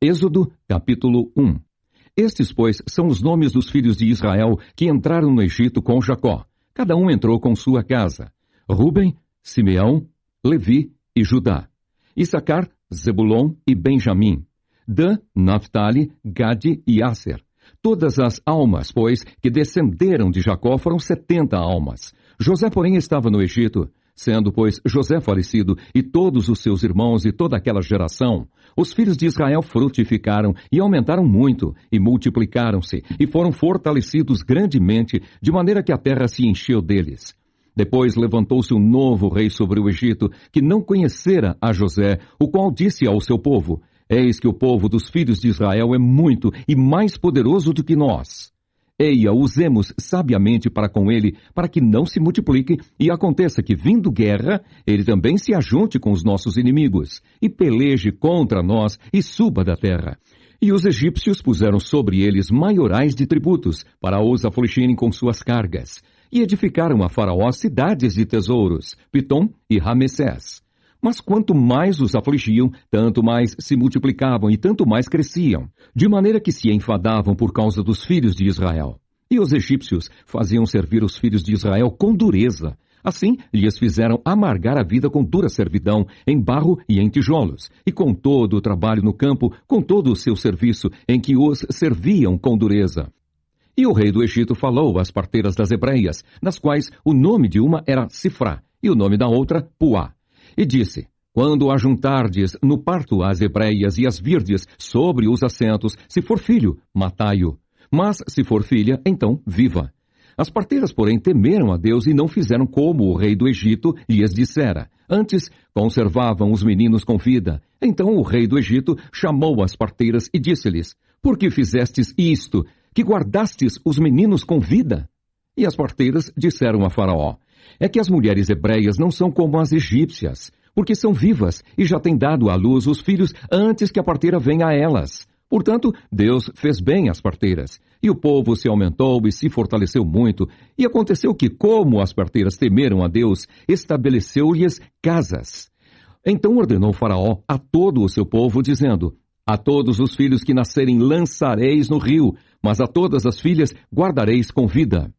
Êxodo, capítulo 1. Estes, pois, são os nomes dos filhos de Israel que entraram no Egito com Jacó. Cada um entrou com sua casa: Ruben, Simeão, Levi e Judá. Issacar, Zebulon e Benjamim. Dan, Naphtali, Gade e Asser. Todas as almas, pois, que descenderam de Jacó foram 70 almas. José, porém, estava no Egito. Sendo, pois, José falecido e todos os seus irmãos e toda aquela geração, os filhos de Israel frutificaram e aumentaram muito, e multiplicaram-se, e foram fortalecidos grandemente, de maneira que a terra se encheu deles. Depois levantou-se um novo rei sobre o Egito, que não conhecera a José, o qual disse ao seu povo: Eis que o povo dos filhos de Israel é muito e mais poderoso do que nós. Eia, usemos sabiamente para com ele, para que não se multiplique, e aconteça que, vindo guerra, ele também se ajunte com os nossos inimigos, e peleje contra nós, e suba da terra. E os egípcios puseram sobre eles maiorais de tributos, para os afligirem com suas cargas, e edificaram a Faraó cidades de tesouros, Pitom e Ramessés. Mas quanto mais os afligiam, tanto mais se multiplicavam e tanto mais cresciam, de maneira que se enfadavam por causa dos filhos de Israel. E os egípcios faziam servir os filhos de Israel com dureza. Assim, lhes fizeram amargar a vida com dura servidão, em barro e em tijolos, e com todo o trabalho no campo, com todo o seu serviço, em que os serviam com dureza. E o rei do Egito falou às parteiras das hebreias, das quais o nome de uma era Sifrá, e o nome da outra, Puá. E disse: Quando ajuntardes no parto as hebreias e as virdes sobre os assentos, se for filho, matai-o. Mas se for filha, então viva. As parteiras, porém, temeram a Deus e não fizeram como o rei do Egito lhes dissera. Antes, conservavam os meninos com vida. Então o rei do Egito chamou as parteiras e disse-lhes: Por que fizestes isto, que guardastes os meninos com vida? E as parteiras disseram a Faraó: É que as mulheres hebreias não são como as egípcias, porque são vivas e já têm dado à luz os filhos antes que a parteira venha a elas. Portanto, Deus fez bem às parteiras, e o povo se aumentou e se fortaleceu muito, e aconteceu que, como as parteiras temeram a Deus, estabeleceu-lhes casas. Então ordenou Faraó a todo o seu povo, dizendo: A todos os filhos que nascerem lançareis no rio, mas a todas as filhas guardareis com vida.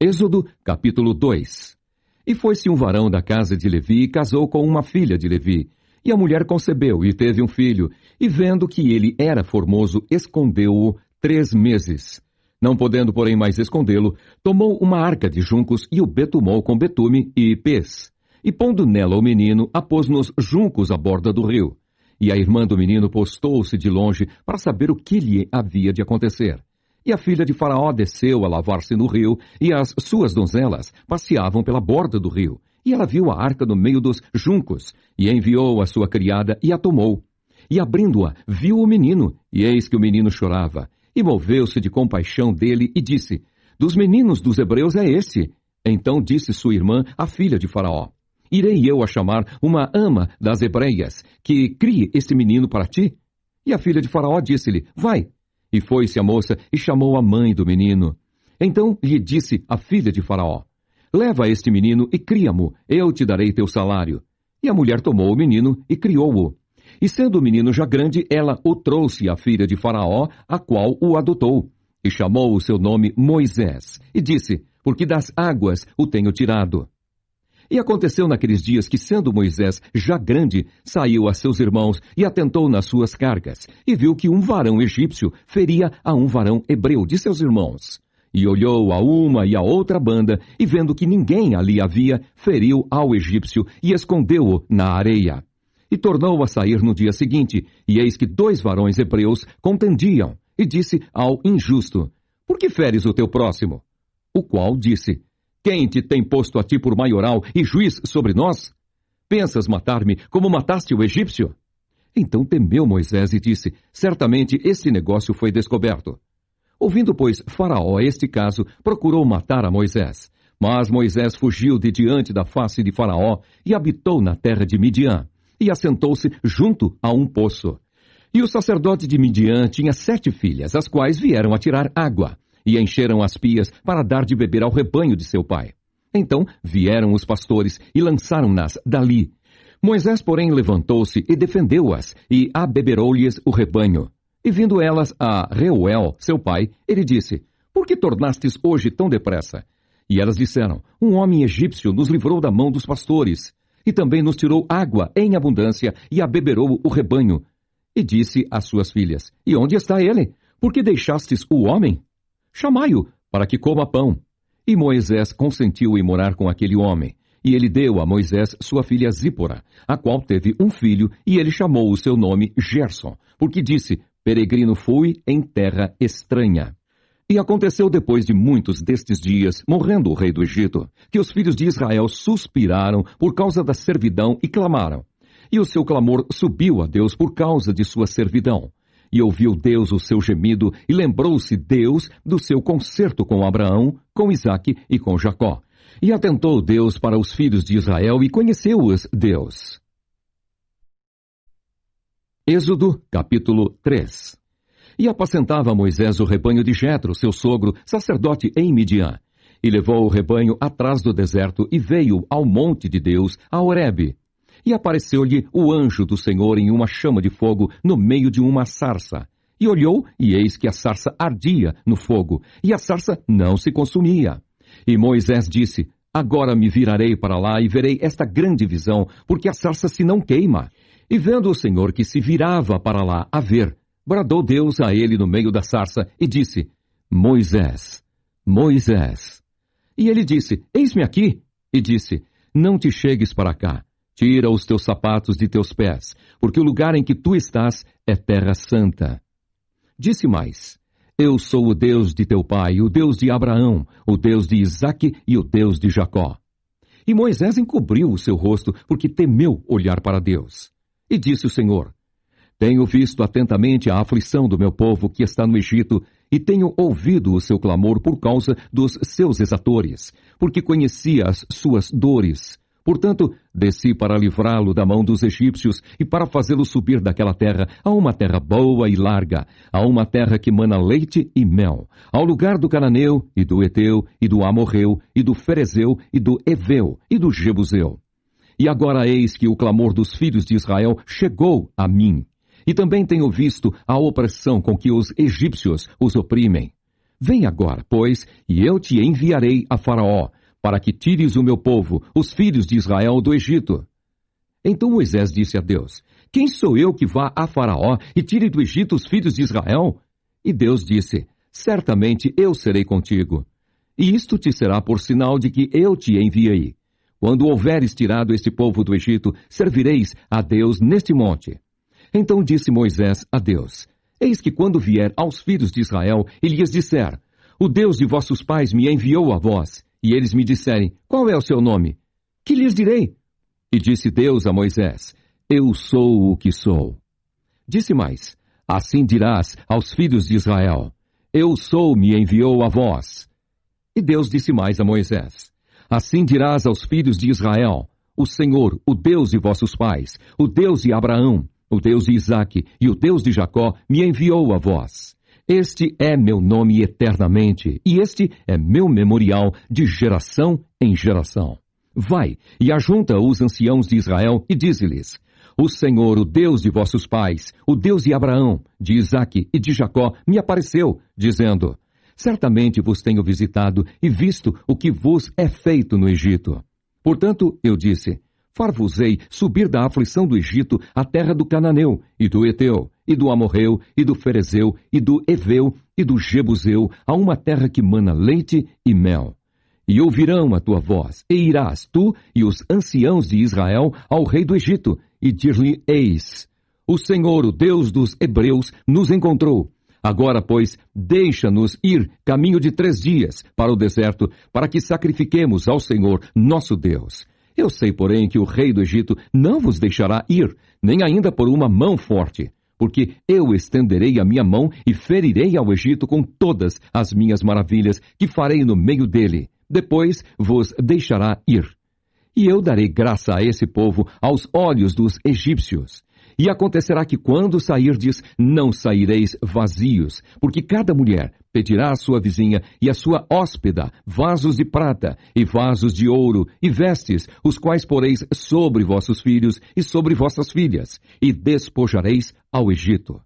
Êxodo, capítulo 2. E foi-se um varão da casa de Levi e casou com uma filha de Levi. E a mulher concebeu e teve um filho, e vendo que ele era formoso, escondeu-o 3 meses. Não podendo, porém, mais escondê-lo, tomou uma arca de juncos e o betumou com betume e pês. E pondo nela o menino, a pôs nos juncos à borda do rio. E a irmã do menino postou-se de longe para saber o que lhe havia de acontecer. E a filha de Faraó desceu a lavar-se no rio, e as suas donzelas passeavam pela borda do rio. E ela viu a arca no meio dos juncos, e enviou a sua criada, e a tomou. E abrindo-a, viu o menino, e eis que o menino chorava. E moveu-se de compaixão dele, e disse: Dos meninos dos hebreus é esse. Então disse sua irmã, a filha de Faraó: Irei eu a chamar uma ama das hebreias, que crie este menino para ti? E a filha de Faraó disse-lhe: Vai. E foi-se a moça e chamou a mãe do menino. Então lhe disse a filha de Faraó: Leva este menino e cria-mo, eu te darei teu salário. E a mulher tomou o menino e criou-o. E sendo o menino já grande, ela o trouxe à filha de Faraó, a qual o adotou. E chamou o seu nome Moisés. E disse: Porque das águas o tenho tirado. E aconteceu naqueles dias que, sendo Moisés já grande, saiu a seus irmãos e atentou nas suas cargas, e viu que um varão egípcio feria a um varão hebreu de seus irmãos. E olhou a uma e a outra banda, e vendo que ninguém ali havia, feriu ao egípcio e escondeu-o na areia. E tornou a sair no dia seguinte, e eis que 2 varões hebreus contendiam, e disse ao injusto: Por que feres o teu próximo? O qual disse: Quem te tem posto a ti por maioral e juiz sobre nós? Pensas matar-me como mataste o egípcio? Então temeu Moisés e disse: Certamente este negócio foi descoberto. Ouvindo, pois, Faraó este caso, procurou matar a Moisés. Mas Moisés fugiu de diante da face de Faraó e habitou na terra de Midian, e assentou-se junto a um poço. E o sacerdote de Midian tinha 7 filhas, as quais vieram a tirar água, e encheram as pias para dar de beber ao rebanho de seu pai. Então vieram os pastores e lançaram-nas dali. Moisés, porém, levantou-se e defendeu-as, e abeberou-lhes o rebanho. E vindo elas a Reuel, seu pai, ele disse: Por que tornastes hoje tão depressa? E elas disseram: Um homem egípcio nos livrou da mão dos pastores, e também nos tirou água em abundância, e abeberou o rebanho. E disse às suas filhas: E onde está ele? Por que deixastes o homem? Chamai-o, para que coma pão. E Moisés consentiu em morar com aquele homem. E ele deu a Moisés sua filha Zípora, a qual teve um filho, e ele chamou o seu nome Gerson, porque disse: Peregrino fui em terra estranha. E aconteceu depois de muitos destes dias, morrendo o rei do Egito, que os filhos de Israel suspiraram por causa da servidão e clamaram. E o seu clamor subiu a Deus por causa de sua servidão. E ouviu Deus o seu gemido, e lembrou-se Deus do seu concerto com Abraão, com Isaque e com Jacó. E atentou Deus para os filhos de Israel, e conheceu-os Deus. Êxodo, capítulo 3. E apacentava Moisés o rebanho de Jetro, seu sogro, sacerdote em Midian. E levou o rebanho atrás do deserto, e veio ao monte de Deus, a Horebe. E apareceu-lhe o anjo do Senhor em uma chama de fogo no meio de uma sarça. E olhou, e eis que a sarça ardia no fogo, e a sarça não se consumia. E Moisés disse: Agora me virarei para lá e verei esta grande visão, porque a sarça se não queima. E vendo o Senhor que se virava para lá a ver, bradou Deus a ele no meio da sarça e disse: Moisés, Moisés. E ele disse: Eis-me aqui. E disse: Não te chegues para cá. Tira os teus sapatos de teus pés, porque o lugar em que tu estás é terra santa. Disse mais: Eu sou o Deus de teu pai, o Deus de Abraão, o Deus de Isaque e o Deus de Jacó. E Moisés encobriu o seu rosto, porque temeu olhar para Deus. E disse o Senhor: Tenho visto atentamente a aflição do meu povo que está no Egito, e tenho ouvido o seu clamor por causa dos seus exatores, porque conhecia as suas dores. Portanto, desci para livrá-lo da mão dos egípcios e para fazê-lo subir daquela terra a uma terra boa e larga, a uma terra que mana leite e mel, ao lugar do cananeu, e do eteu, e do amorreu, e do ferezeu, e do eveu, e do jebuseu. E agora eis que o clamor dos filhos de Israel chegou a mim, e também tenho visto a opressão com que os egípcios os oprimem. Vem agora, pois, e eu te enviarei a Faraó, para que tires o meu povo, os filhos de Israel, do Egito. Então Moisés disse a Deus: Quem sou eu que vá a Faraó e tire do Egito os filhos de Israel? E Deus disse: Certamente eu serei contigo. E isto te será por sinal de que eu te enviei. Quando houveres tirado este povo do Egito, servireis a Deus neste monte. Então disse Moisés a Deus: Eis que quando vier aos filhos de Israel e lhes disser: O Deus de vossos pais me enviou a vós, e eles me disserem: Qual é o seu nome? Que lhes direi? E disse Deus a Moisés: Eu sou o que sou. Disse mais: Assim dirás aos filhos de Israel: Eu sou, me enviou a vós. E Deus disse mais a Moisés: Assim dirás aos filhos de Israel: O Senhor, o Deus de vossos pais, o Deus de Abraão, o Deus de Isaque e o Deus de Jacó, me enviou a vós. Este é meu nome eternamente, e este é meu memorial de geração em geração. Vai, e ajunta os anciãos de Israel, e dize-lhes: O Senhor, o Deus de vossos pais, o Deus de Abraão, de Isaque e de Jacó, me apareceu, dizendo: Certamente vos tenho visitado e visto o que vos é feito no Egito. Portanto, eu disse: Far-vos-ei subir da aflição do Egito à terra do Cananeu, e do Eteu, e do Amorreu, e do Ferezeu, e do Eveu, e do Jebuseu, a uma terra que mana leite e mel. E ouvirão a tua voz, e irás tu e os anciãos de Israel ao rei do Egito, e dir-lhe-eis: O Senhor, o Deus dos Hebreus, nos encontrou. Agora, pois, deixa-nos ir caminho de 3 dias para o deserto, para que sacrifiquemos ao Senhor, nosso Deus. Eu sei, porém, que o rei do Egito não vos deixará ir, nem ainda por uma mão forte, porque eu estenderei a minha mão e ferirei ao Egito com todas as minhas maravilhas que farei no meio dele. Depois vos deixará ir. E eu darei graça a esse povo aos olhos dos egípcios. E acontecerá que quando sairdes, não saireis vazios, porque cada mulher pedirá à sua vizinha e à sua hóspeda vasos de prata e vasos de ouro e vestes, os quais poreis sobre vossos filhos e sobre vossas filhas, e despojareis ao Egito.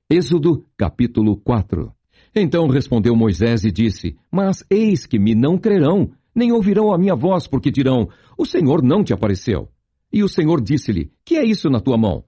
Êxodo, capítulo 4. Então respondeu Moisés e disse: Mas eis que me não crerão, nem ouvirão a minha voz, porque dirão: O Senhor não te apareceu. E o Senhor disse-lhe: Que é isso na tua mão?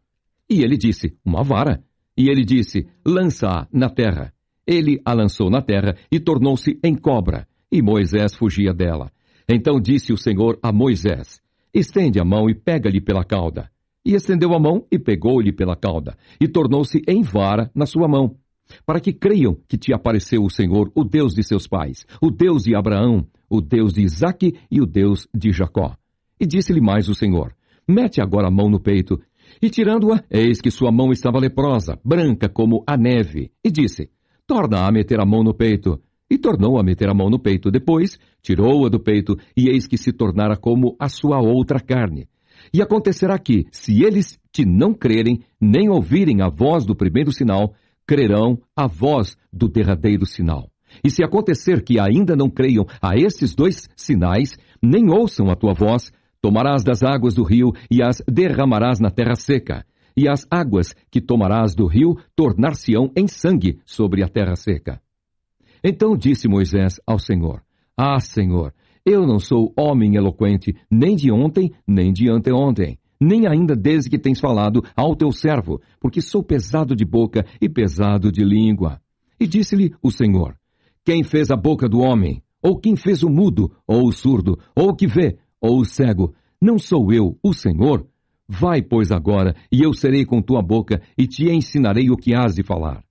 E ele disse: Uma vara. E ele disse: Lança-a na terra. Ele a lançou na terra e tornou-se em cobra. E Moisés fugia dela. Então disse o Senhor a Moisés: Estende a mão e pega-lhe pela cauda. E estendeu a mão e pegou-lhe pela cauda. E tornou-se em vara na sua mão. Para que creiam que te apareceu o Senhor, o Deus de seus pais, o Deus de Abraão, o Deus de Isaque e o Deus de Jacó. E disse-lhe mais o Senhor: Mete agora a mão no peito. E tirando-a, eis que sua mão estava leprosa, branca como a neve. E disse: Torna a meter a mão no peito. E tornou a meter a mão no peito. Depois, tirou-a do peito, e eis que se tornara como a sua outra carne. E acontecerá que, se eles te não crerem, nem ouvirem a voz do primeiro sinal, crerão a voz do derradeiro sinal. E se acontecer que ainda não creiam a estes 2 sinais, nem ouçam a tua voz, tomarás das águas do rio e as derramarás na terra seca. E as águas que tomarás do rio tornar-se-ão em sangue sobre a terra seca. Então disse Moisés ao Senhor: Ah, Senhor, eu não sou homem eloquente, nem de ontem, nem de anteontem, nem ainda desde que tens falado ao teu servo, porque sou pesado de boca e pesado de língua. E disse-lhe o Senhor: Quem fez a boca do homem? Ou quem fez o mudo, ou o surdo, ou o que vê, ou o cego? Não sou eu, o Senhor? Vai, pois, agora, e eu serei com tua boca, e te ensinarei o que hás de falar.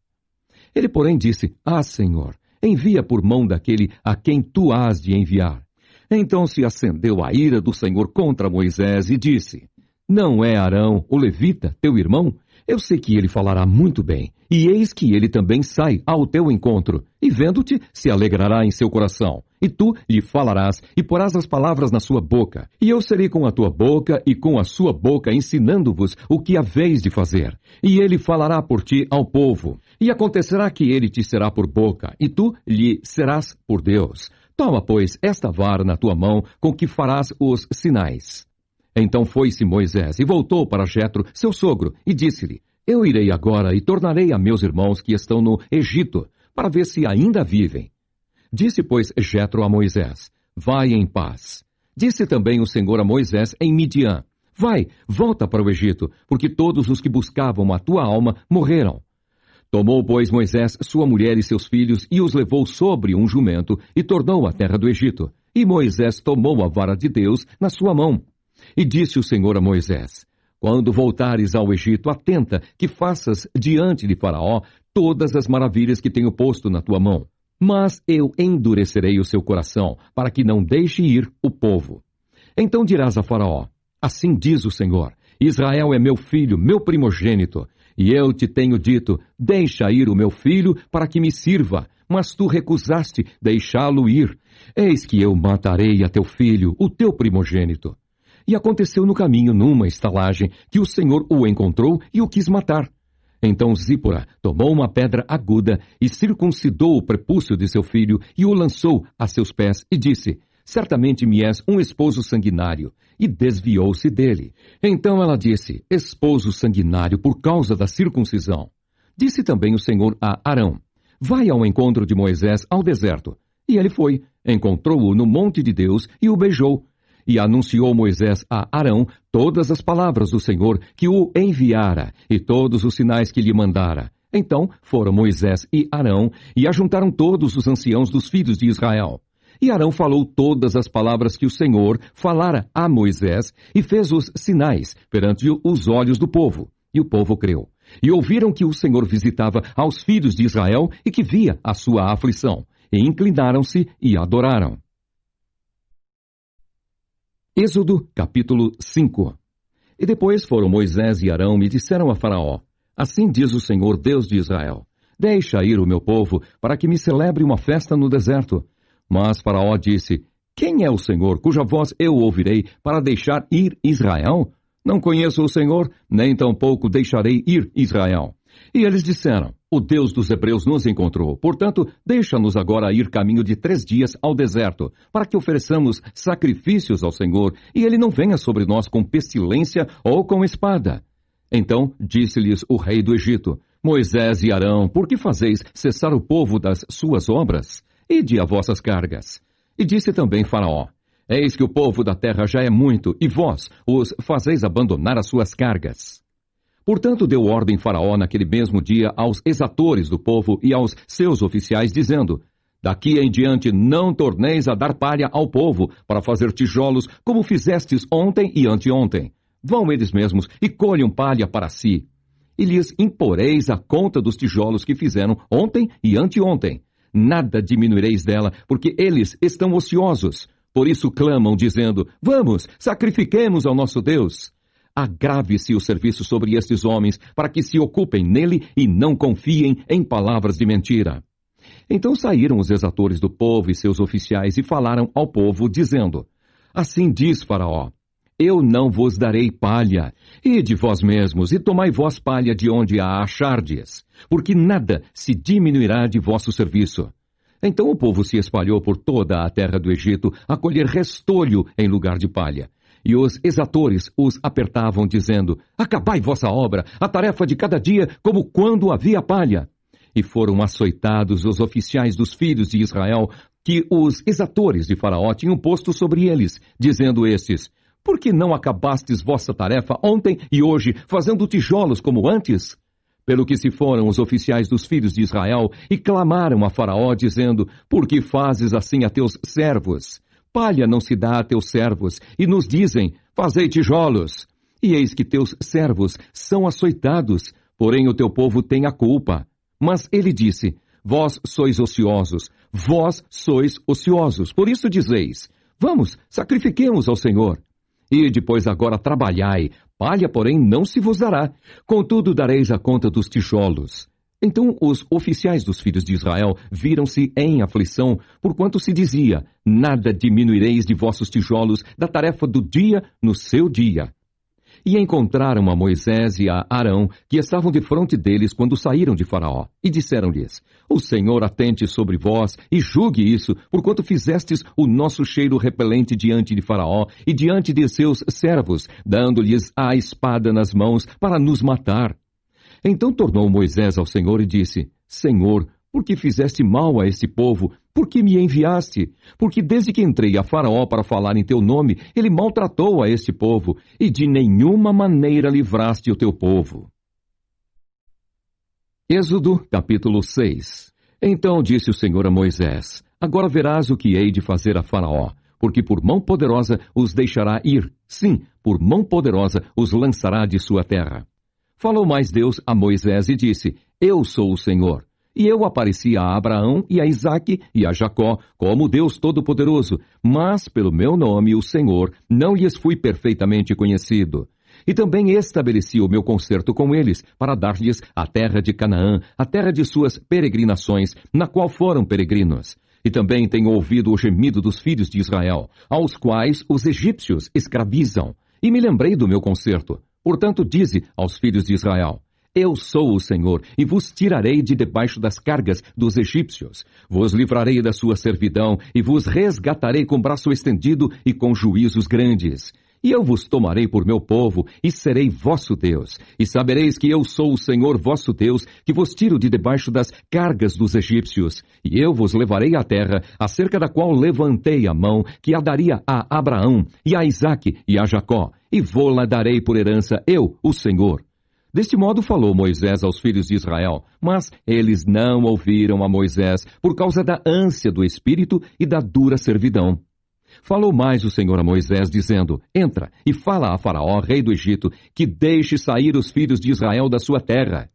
Ele, porém, disse: Ah, Senhor, envia por mão daquele a quem tu hás de enviar. Então se acendeu a ira do Senhor contra Moisés e disse: Não é Arão, o levita, teu irmão? Eu sei que ele falará muito bem, e eis que ele também sai ao teu encontro, e vendo-te, se alegrará em seu coração. E tu lhe falarás, e porás as palavras na sua boca. E eu serei com a tua boca, e com a sua boca, ensinando-vos o que haveis de fazer. E ele falará por ti ao povo. E acontecerá que ele te será por boca, e tu lhe serás por Deus. Toma, pois, esta vara na tua mão, com que farás os sinais. Então foi-se Moisés e voltou para Jetro, seu sogro, e disse-lhe: Eu irei agora e tornarei a meus irmãos que estão no Egito, para ver se ainda vivem. Disse, pois, Jetro a Moisés: Vai em paz. Disse também o Senhor a Moisés em Midian: Vai, volta para o Egito, porque todos os que buscavam a tua alma morreram. Tomou, pois, Moisés sua mulher e seus filhos e os levou sobre um jumento e tornou à terra do Egito. E Moisés tomou a vara de Deus na sua mão. E disse o Senhor a Moisés: Quando voltares ao Egito, atenta que faças diante de Faraó todas as maravilhas que tenho posto na tua mão. Mas eu endurecerei o seu coração, para que não deixe ir o povo. Então dirás a Faraó: Assim diz o Senhor: Israel é meu filho, meu primogênito. E eu te tenho dito: Deixa ir o meu filho para que me sirva. Mas tu recusaste deixá-lo ir. Eis que eu matarei a teu filho, o teu primogênito. E aconteceu no caminho, numa estalagem, que o Senhor o encontrou e o quis matar. Então Zípora tomou uma pedra aguda e circuncidou o prepúcio de seu filho e o lançou a seus pés e disse: Certamente me és um esposo sanguinário. E desviou-se dele. Então ela disse: Esposo sanguinário por causa da circuncisão. Disse também o Senhor a Arão: Vai ao encontro de Moisés ao deserto. E ele foi, encontrou-o no monte de Deus e o beijou. E anunciou Moisés a Arão todas as palavras do Senhor que o enviara e todos os sinais que lhe mandara. Então foram Moisés e Arão e ajuntaram todos os anciãos dos filhos de Israel. E Arão falou todas as palavras que o Senhor falara a Moisés e fez os sinais perante os olhos do povo. E o povo creu. E ouviram que o Senhor visitava aos filhos de Israel e que via a sua aflição. E inclinaram-se e adoraram. Êxodo, capítulo 5. E depois foram Moisés e Arão e disseram a Faraó: Assim diz o Senhor, Deus de Israel: Deixa ir o meu povo, para que me celebre uma festa no deserto. Mas Faraó disse: Quem é o Senhor, cuja voz eu ouvirei, para deixar ir Israel? Não conheço o Senhor, nem tampouco deixarei ir Israel. E eles disseram, o Deus dos Hebreus nos encontrou, portanto, deixa-nos agora ir caminho de 3 dias ao deserto, para que ofereçamos sacrifícios ao Senhor, e ele não venha sobre nós com pestilência ou com espada. Então disse-lhes o rei do Egito, Moisés e Arão, por que fazeis cessar o povo das suas obras? Ide a vossas cargas. E disse também Faraó, eis que o povo da terra já é muito, e vós os fazeis abandonar as suas cargas. Portanto, deu ordem Faraó naquele mesmo dia aos exatores do povo e aos seus oficiais, dizendo, daqui em diante não torneis a dar palha ao povo para fazer tijolos, como fizestes ontem e anteontem. Vão eles mesmos e colham palha para si. E lhes imporeis a conta dos tijolos que fizeram ontem e anteontem. Nada diminuireis dela, porque eles estão ociosos. Por isso clamam, dizendo, vamos, sacrifiquemos ao nosso Deus. Agrave-se o serviço sobre estes homens, para que se ocupem nele e não confiem em palavras de mentira. Então saíram os exatores do povo e seus oficiais e falaram ao povo, dizendo, assim diz Faraó, eu não vos darei palha. Ide vós mesmos e tomai vós palha de onde a achardes, porque nada se diminuirá de vosso serviço. Então o povo se espalhou por toda a terra do Egito a colher restolho em lugar de palha. E os exatores os apertavam, dizendo, acabai vossa obra, a tarefa de cada dia, como quando havia palha. E foram açoitados os oficiais dos filhos de Israel, que os exatores de Faraó tinham posto sobre eles, dizendo estes, por que não acabastes vossa tarefa ontem e hoje, fazendo tijolos como antes? Pelo que se foram os oficiais dos filhos de Israel e clamaram a Faraó, dizendo, por que fazes assim a teus servos? Palha não se dá a teus servos, e nos dizem, fazei tijolos. E eis que teus servos são açoitados, porém o teu povo tem a culpa. Mas ele disse, vós sois ociosos, por isso dizeis, vamos, sacrifiquemos ao Senhor. E depois agora trabalhai, palha, porém, não se vos dará, contudo dareis a conta dos tijolos. Então os oficiais dos filhos de Israel viram-se em aflição, porquanto se dizia, nada diminuireis de vossos tijolos da tarefa do dia no seu dia. E encontraram a Moisés e a Arão, que estavam defronte deles quando saíram de Faraó, e disseram-lhes, o Senhor atente sobre vós e julgue isso, porquanto fizestes o nosso cheiro repelente diante de Faraó e diante de seus servos, dando-lhes a espada nas mãos para nos matar. Então tornou Moisés ao Senhor e disse, Senhor, por que fizeste mal a este povo? Por que me enviaste? Porque desde que entrei a Faraó para falar em teu nome, ele maltratou a este povo, e de nenhuma maneira livraste o teu povo. Êxodo, capítulo 6. Então disse o Senhor a Moisés, agora verás o que hei de fazer a Faraó, porque por mão poderosa os deixará ir, sim, por mão poderosa os lançará de sua terra. Falou mais Deus a Moisés e disse, eu sou o Senhor. E eu apareci a Abraão e a Isaque e a Jacó como Deus Todo-Poderoso, mas pelo meu nome, o Senhor, não lhes fui perfeitamente conhecido. E também estabeleci o meu concerto com eles, para dar-lhes a terra de Canaã, a terra de suas peregrinações, na qual foram peregrinos. E também tenho ouvido o gemido dos filhos de Israel, aos quais os egípcios escravizam. E me lembrei do meu concerto. Portanto, dize aos filhos de Israel, eu sou o Senhor, e vos tirarei de debaixo das cargas dos egípcios. Vos livrarei da sua servidão, e vos resgatarei com braço estendido e com juízos grandes. E eu vos tomarei por meu povo, e serei vosso Deus. E sabereis que eu sou o Senhor vosso Deus, que vos tiro de debaixo das cargas dos egípcios. E eu vos levarei à terra, acerca da qual levantei a mão, que a daria a Abraão, e a Isaque, e a Jacó. E vou-la darei por herança, eu, o Senhor. Deste modo falou Moisés aos filhos de Israel, mas eles não ouviram a Moisés por causa da ânsia do espírito e da dura servidão. Falou mais o Senhor a Moisés, dizendo, entra e fala a Faraó, rei do Egito, que deixe sair os filhos de Israel da sua terra.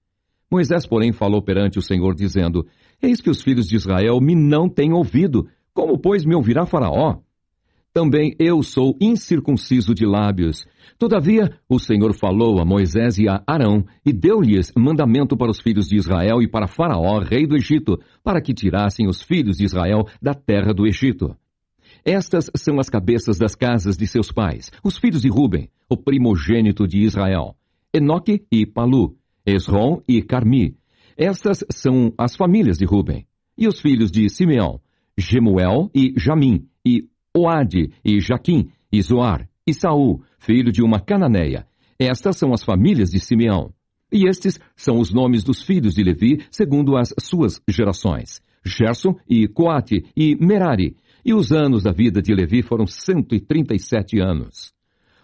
Moisés, porém, falou perante o Senhor, dizendo, eis que os filhos de Israel me não têm ouvido, como, pois, me ouvirá Faraó? Também eu sou incircunciso de lábios. Todavia, o Senhor falou a Moisés e a Arão, e deu-lhes mandamento para os filhos de Israel e para Faraó, rei do Egito, para que tirassem os filhos de Israel da terra do Egito. Estas são as cabeças das casas de seus pais, os filhos de Ruben, o primogênito de Israel: Enoque e Palu, Esrom e Carmi. Estas são as famílias de Ruben. E os filhos de Simeão: Gemuel e Jamim, e Oade e Jaquim, e Zoar, e Saul, filho de uma cananeia. Estas são as famílias de Simeão. E estes são os nomes dos filhos de Levi, segundo as suas gerações: Gerson e Coate e Merari. E os anos da vida de Levi foram 137 anos.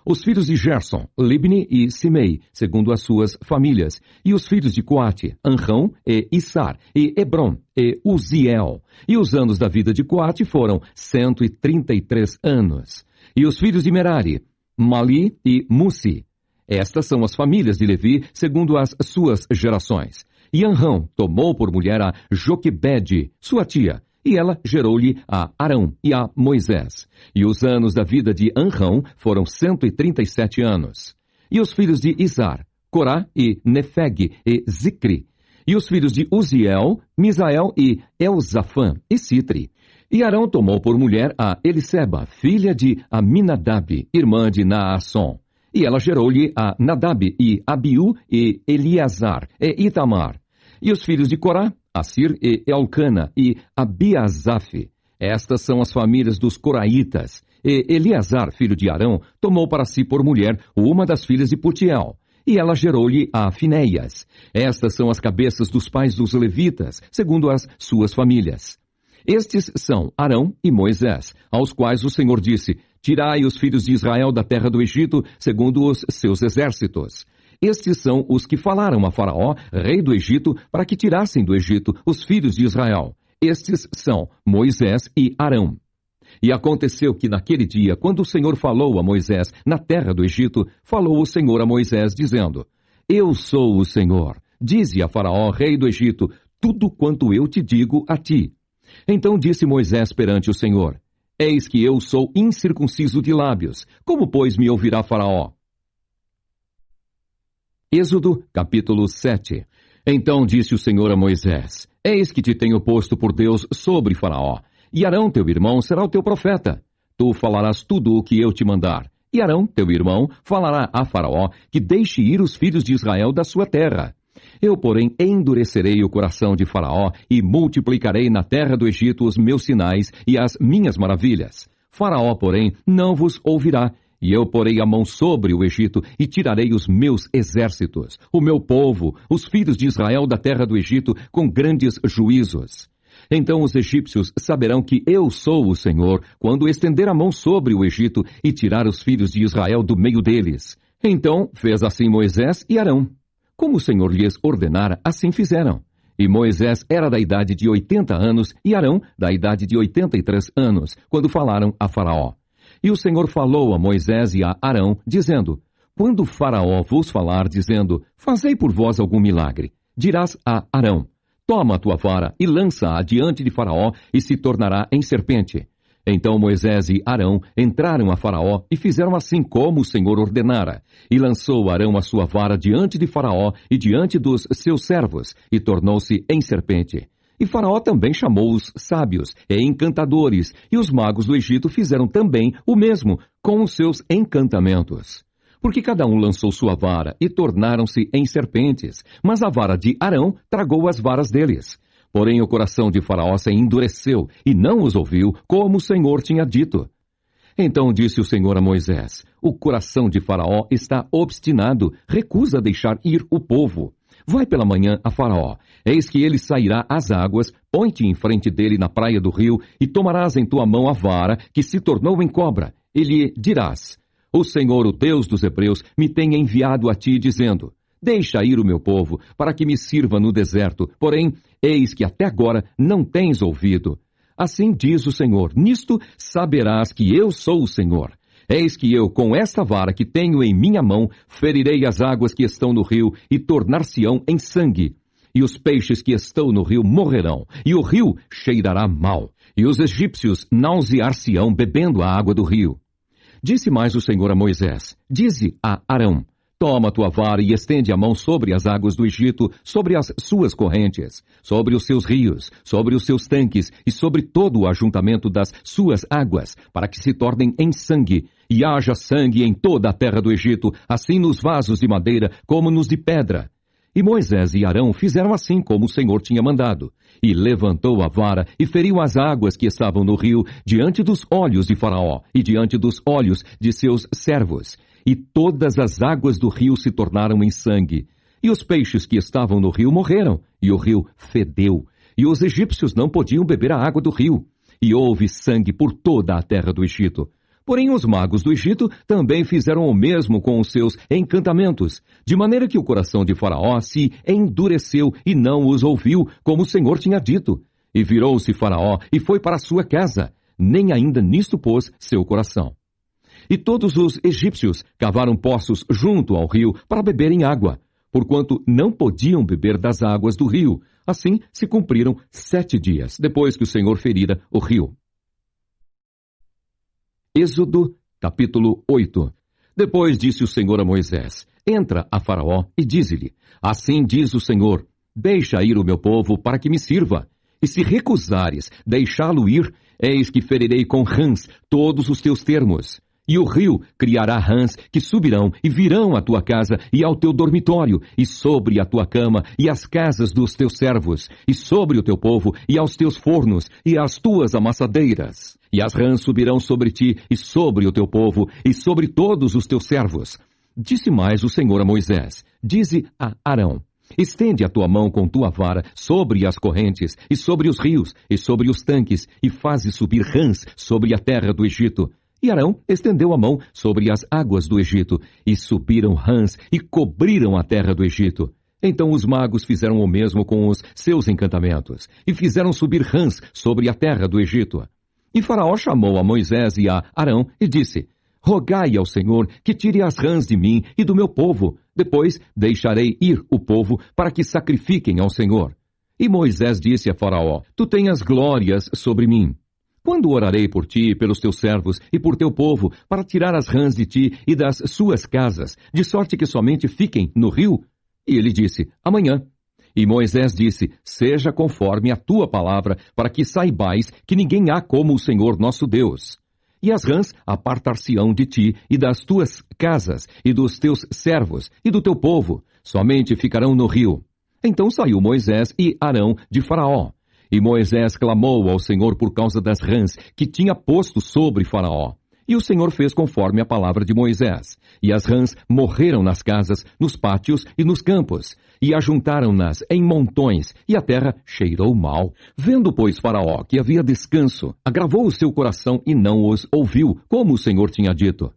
Os filhos de Gerson: Libni e Simei, segundo as suas famílias. E os filhos de Coate: Anrão e Issar, e Hebron e Uziel. E os anos da vida de Coate foram 133 anos. E os filhos de Merari: Mali e Mussi. Estas são as famílias de Levi, segundo as suas gerações. E Anrão tomou por mulher a Joquebede, sua tia, e ela gerou-lhe a Arão e a Moisés. E os anos da vida de Anrão foram 137 anos. E os filhos de Izar: Corá e Nefeg e Zicri. E os filhos de Uziel: Misael e Elzafã e Citri. E Arão tomou por mulher a Eliseba, filha de Aminadab, irmã de Naasson. E ela gerou-lhe a Nadab e Abiú e Eleazar e Itamar. E os filhos de Corá: Assir e Elcana e Abiasaf. Estas são as famílias dos coraitas. E Eleazar, filho de Arão, tomou para si por mulher uma das filhas de Putiel. E ela gerou-lhe a Finéias. Estas são as cabeças dos pais dos levitas, segundo as suas famílias. Estes são Arão e Moisés, aos quais o Senhor disse: Tirai os filhos de Israel da terra do Egito, segundo os seus exércitos. Estes são os que falaram a Faraó, rei do Egito, para que tirassem do Egito os filhos de Israel. Estes são Moisés e Arão. E aconteceu que naquele dia, quando o Senhor falou a Moisés na terra do Egito, falou o Senhor a Moisés, dizendo: Eu sou o Senhor. Dize a Faraó, rei do Egito, tudo quanto eu te digo a ti. Então disse Moisés perante o Senhor: Eis que eu sou incircunciso de lábios. Como, pois, me ouvirá Faraó? Êxodo, capítulo 7. Então disse o Senhor a Moisés: Eis que te tenho posto por Deus sobre Faraó, e Arão teu irmão será o teu profeta. Tu falarás tudo o que eu te mandar, e Arão teu irmão falará a Faraó que deixe ir os filhos de Israel da sua terra. Eu, porém, endurecerei o coração de Faraó e multiplicarei na terra do Egito os meus sinais e as minhas maravilhas. Faraó, porém, não vos ouvirá. E eu porei a mão sobre o Egito e tirarei os meus exércitos, o meu povo, os filhos de Israel da terra do Egito, com grandes juízos. Então os egípcios saberão que eu sou o Senhor, quando estender a mão sobre o Egito e tirar os filhos de Israel do meio deles. Então fez assim Moisés e Arão. Como o Senhor lhes ordenara, assim fizeram. E Moisés era da idade de 80 anos e Arão da idade de 83 anos, quando falaram a Faraó. E o Senhor falou a Moisés e a Arão, dizendo: Quando Faraó vos falar, dizendo: Fazei por vós algum milagre, dirás a Arão: Toma a tua vara e lança-a diante de Faraó, e se tornará em serpente. Então Moisés e Arão entraram a Faraó e fizeram assim como o Senhor ordenara. E lançou Arão a sua vara diante de Faraó e diante dos seus servos, e tornou-se em serpente. E Faraó também chamou os sábios e encantadores, e os magos do Egito fizeram também o mesmo com os seus encantamentos. Porque cada um lançou sua vara e tornaram-se em serpentes, mas a vara de Arão tragou as varas deles. Porém o coração de Faraó se endureceu e não os ouviu, como o Senhor tinha dito. Então disse o Senhor a Moisés: O coração de Faraó está obstinado, recusa deixar ir o povo. Vai pela manhã a Faraó, eis que ele sairá às águas, põe-te em frente dele na praia do rio, e tomarás em tua mão a vara, que se tornou em cobra, e lhe dirás: O Senhor, o Deus dos Hebreus, me tem enviado a ti, dizendo: Deixa ir o meu povo, para que me sirva no deserto, porém, eis que até agora não tens ouvido. Assim diz o Senhor: Nisto saberás que eu sou o Senhor. Eis que eu, com esta vara que tenho em minha mão, ferirei as águas que estão no rio, e tornar-se-ão em sangue. E os peixes que estão no rio morrerão, e o rio cheirará mal, e os egípcios nausear-se-ão bebendo a água do rio. Disse mais o Senhor a Moisés: Dize a Arão: Toma a tua vara e estende a mão sobre as águas do Egito, sobre as suas correntes, sobre os seus rios, sobre os seus tanques e sobre todo o ajuntamento das suas águas, para que se tornem em sangue, e haja sangue em toda a terra do Egito, assim nos vasos de madeira como nos de pedra. E Moisés e Arão fizeram assim como o Senhor tinha mandado. E levantou a vara e feriu as águas que estavam no rio diante dos olhos de Faraó e diante dos olhos de seus servos. E todas as águas do rio se tornaram em sangue. E os peixes que estavam no rio morreram, e o rio fedeu. E os egípcios não podiam beber a água do rio. E houve sangue por toda a terra do Egito. Porém, os magos do Egito também fizeram o mesmo com os seus encantamentos, de maneira que o coração de Faraó se endureceu e não os ouviu, como o Senhor tinha dito. E virou-se Faraó e foi para a sua casa, nem ainda nisto pôs seu coração. E todos os egípcios cavaram poços junto ao rio para beberem água, porquanto não podiam beber das águas do rio. Assim se cumpriram 7 dias, depois que o Senhor ferira o rio. Êxodo, capítulo 8. Depois disse o Senhor a Moisés: Entra a Faraó e dize-lhe: Assim diz o Senhor, deixa ir o meu povo para que me sirva. E se recusares deixá-lo ir, eis que ferirei com rãs todos os teus termos. E o rio criará rãs que subirão e virão à tua casa e ao teu dormitório, e sobre a tua cama e as casas dos teus servos, e sobre o teu povo e aos teus fornos e às tuas amassadeiras. E as rãs subirão sobre ti e sobre o teu povo e sobre todos os teus servos. Disse mais o Senhor a Moisés: Dize a Arão: Estende a tua mão com tua vara sobre as correntes e sobre os rios e sobre os tanques, e faze subir rãs sobre a terra do Egito. E Arão estendeu a mão sobre as águas do Egito, e subiram rãs e cobriram a terra do Egito. Então os magos fizeram o mesmo com os seus encantamentos, e fizeram subir rãs sobre a terra do Egito. E Faraó chamou a Moisés e a Arão e disse: Rogai ao Senhor que tire as rãs de mim e do meu povo. Depois deixarei ir o povo para que sacrifiquem ao Senhor. E Moisés disse a Faraó: Tu tenhas glórias sobre mim. Quando orarei por ti e pelos teus servos e por teu povo, para tirar as rãs de ti e das suas casas, de sorte que somente fiquem no rio? E ele disse: Amanhã. E Moisés disse: Seja conforme a tua palavra, para que saibais que ninguém há como o Senhor nosso Deus. E as rãs apartar-se-ão de ti e das tuas casas, e dos teus servos, e do teu povo, somente ficarão no rio. Então saiu Moisés e Arão de Faraó. E Moisés clamou ao Senhor por causa das rãs que tinha posto sobre Faraó. E o Senhor fez conforme a palavra de Moisés. E as rãs morreram nas casas, nos pátios e nos campos, e ajuntaram-nas em montões, e a terra cheirou mal. Vendo, pois, Faraó que havia descanso, agravou o seu coração e não os ouviu, como o Senhor tinha dito.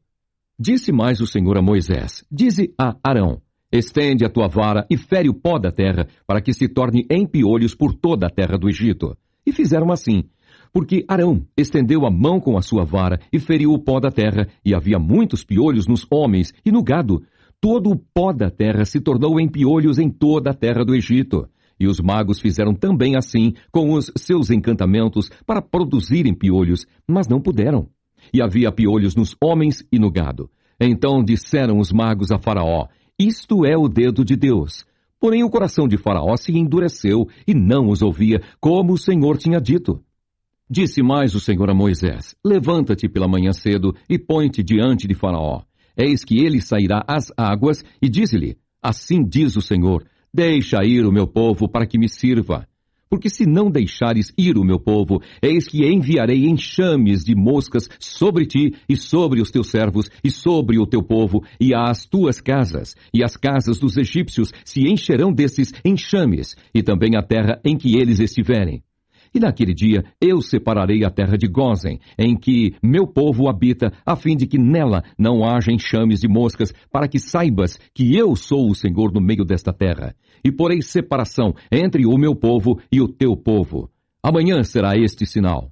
Disse mais o Senhor a Moisés: Dize a Arão: Estende a tua vara e fere o pó da terra, para que se torne em piolhos por toda a terra do Egito. E fizeram assim, porque Arão estendeu a mão com a sua vara e feriu o pó da terra, e havia muitos piolhos nos homens e no gado. Todo o pó da terra se tornou em piolhos em toda a terra do Egito. E os magos fizeram também assim com os seus encantamentos para produzirem piolhos, mas não puderam. E havia piolhos nos homens e no gado. Então disseram os magos a Faraó: Isto é o dedo de Deus. Porém o coração de Faraó se endureceu e não os ouvia, como o Senhor tinha dito. Disse mais o Senhor a Moisés: Levanta-te pela manhã cedo e põe-te diante de Faraó. Eis que ele sairá às águas e dize-lhe: Assim diz o Senhor: Deixa ir o meu povo para que me sirva. Porque se não deixares ir o meu povo, eis que enviarei enxames de moscas sobre ti e sobre os teus servos e sobre o teu povo e às tuas casas, e as casas dos egípcios se encherão desses enxames, e também a terra em que eles estiverem. E naquele dia eu separarei a terra de Gósen, em que meu povo habita, a fim de que nela não haja enxames de moscas, para que saibas que eu sou o Senhor no meio desta terra. E porei separação entre o meu povo e o teu povo. Amanhã será este sinal.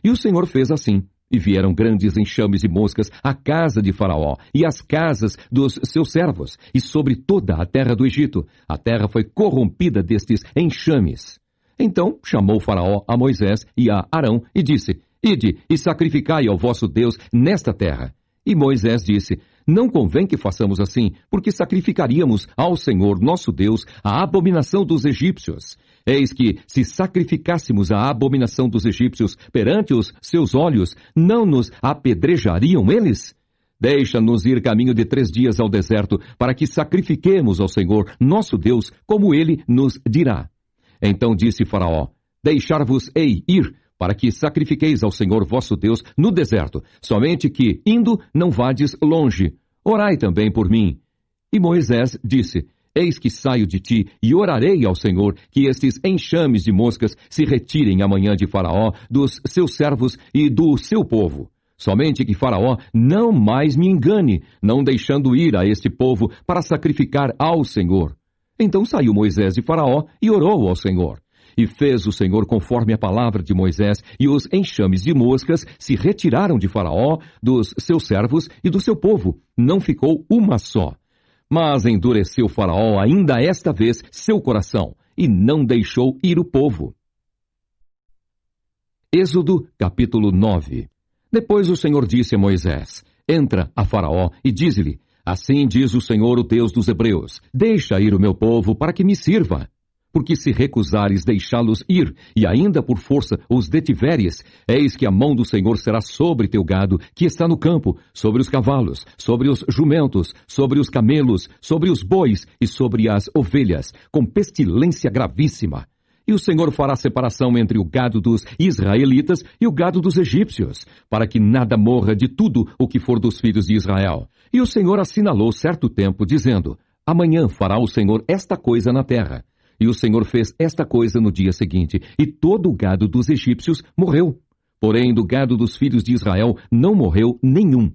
E o Senhor fez assim. E vieram grandes enxames de moscas à casa de Faraó e às casas dos seus servos, e sobre toda a terra do Egito. A terra foi corrompida destes enxames. Então chamou Faraó a Moisés e a Arão e disse: Ide e sacrificai ao vosso Deus nesta terra. E Moisés disse: Não convém que façamos assim, porque sacrificaríamos ao Senhor nosso Deus a abominação dos egípcios. Eis que, se sacrificássemos a abominação dos egípcios perante os seus olhos, não nos apedrejariam eles? Deixa-nos ir caminho de 3 dias ao deserto, para que sacrifiquemos ao Senhor nosso Deus, como ele nos dirá. Então disse Faraó: Deixar-vos-ei ir, para que sacrifiqueis ao Senhor vosso Deus no deserto, somente que, indo, não vades longe. Orai também por mim. E Moisés disse: Eis que saio de ti, e orarei ao Senhor, que estes enxames de moscas se retirem amanhã de Faraó, dos seus servos e do seu povo. Somente que Faraó não mais me engane, não deixando ir a este povo para sacrificar ao Senhor. Então saiu Moisés de Faraó e orou ao Senhor. E fez o Senhor conforme a palavra de Moisés, e os enxames de moscas se retiraram de Faraó, dos seus servos e do seu povo. Não ficou uma só. Mas endureceu Faraó ainda esta vez seu coração, e não deixou ir o povo. Êxodo, capítulo 9. Depois o Senhor disse a Moisés: Entra a Faraó e dize-lhe: Assim diz o Senhor, o Deus dos Hebreus: Deixa ir o meu povo para que me sirva. Porque se recusares deixá-los ir, e ainda por força os detiveres, eis que a mão do Senhor será sobre teu gado, que está no campo, sobre os cavalos, sobre os jumentos, sobre os camelos, sobre os bois e sobre as ovelhas, com pestilência gravíssima. E o Senhor fará separação entre o gado dos israelitas e o gado dos egípcios, para que nada morra de tudo o que for dos filhos de Israel. E o Senhor assinalou certo tempo, dizendo: Amanhã fará o Senhor esta coisa na terra. E o Senhor fez esta coisa no dia seguinte, e todo o gado dos egípcios morreu. Porém, do gado dos filhos de Israel não morreu nenhum.